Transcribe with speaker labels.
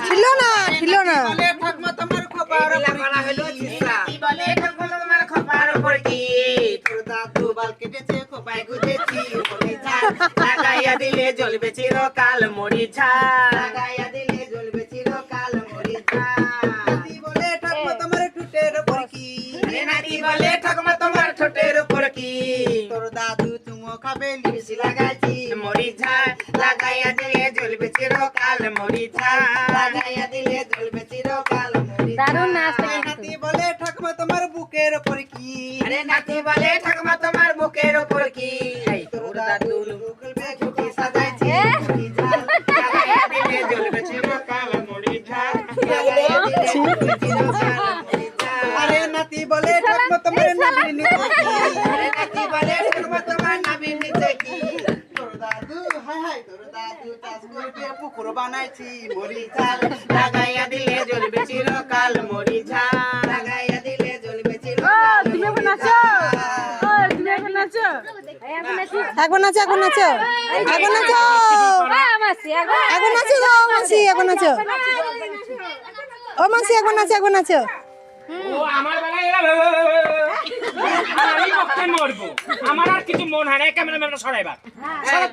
Speaker 1: ছিল না
Speaker 2: ঠাকুমা তোমার খবর হলো কি বলে ঠাকুমা তোমার খবর উপর কি তোর দাদু বাল কেটেছে খোপায় গুজেছি মরি ঝাল লাগাইয়া দিলে জ্বলবে চিরকাল মরি ঝাল লাগাইয়া দিলে জ্বলবে চিরকাল মরি ঝাল নাতি বলে ঠাকুমা তোমার ঠোঁটের উপর কি নাতি বলে ঠাকুমা তোমার ঠোঁটের উপর কি তোর দাদু চুমো খাবে লিপস্টিক লাগাইছি মরি ঝাল লাগাইয়া দিলে জ্বলবে চিরকাল মরি ঝাল লাগাইয়া দিলে জ্বলবে চিরকাল মরি ঝাল
Speaker 1: দারুণ নাচতে
Speaker 2: নাতি বলে ঠাকুমা তোমার বুকের উপর কি আরে নাতি বলে ঠাকুমা তোমার বুকের উপর কি তোর দাদু বুকের বেগুটি সাজাইছি মরি ঝাল লাগাইয়া দিলে জ্বলবে চিরকাল মরি ঝাল লাগাইয়া দিলে জ্বলবে চিরকাল মরি ঝাল আরে নাতি বলে ঠাকুমা তোমার নাবির নিচে কি আরে নাতি বলে ঠাকুমা তোমার নাবির নিচে কি তোর দাদু হাই তোর দাদু চাষ করে পুকুর বানাইছি মরি ঝাল লাগাইয়া দিলে জ্বলবে চিরকাল মরি ঝাল লাগাইয়া দিলে জ্বলবে চিরকাল
Speaker 1: তুমি এখন নাচো তুমি এখন নাচো এখন নাচো এখন নাচো এখন নাচো এখন নাচো গো মাসি এখন নাচো ও মাসি এখন নাচো এখন নাচো
Speaker 3: ও আমার বেলায় আমি পক্ষে মরবো আমার আর কিছু মন হয় না ক্যামেরাম্যানটা সরাইবা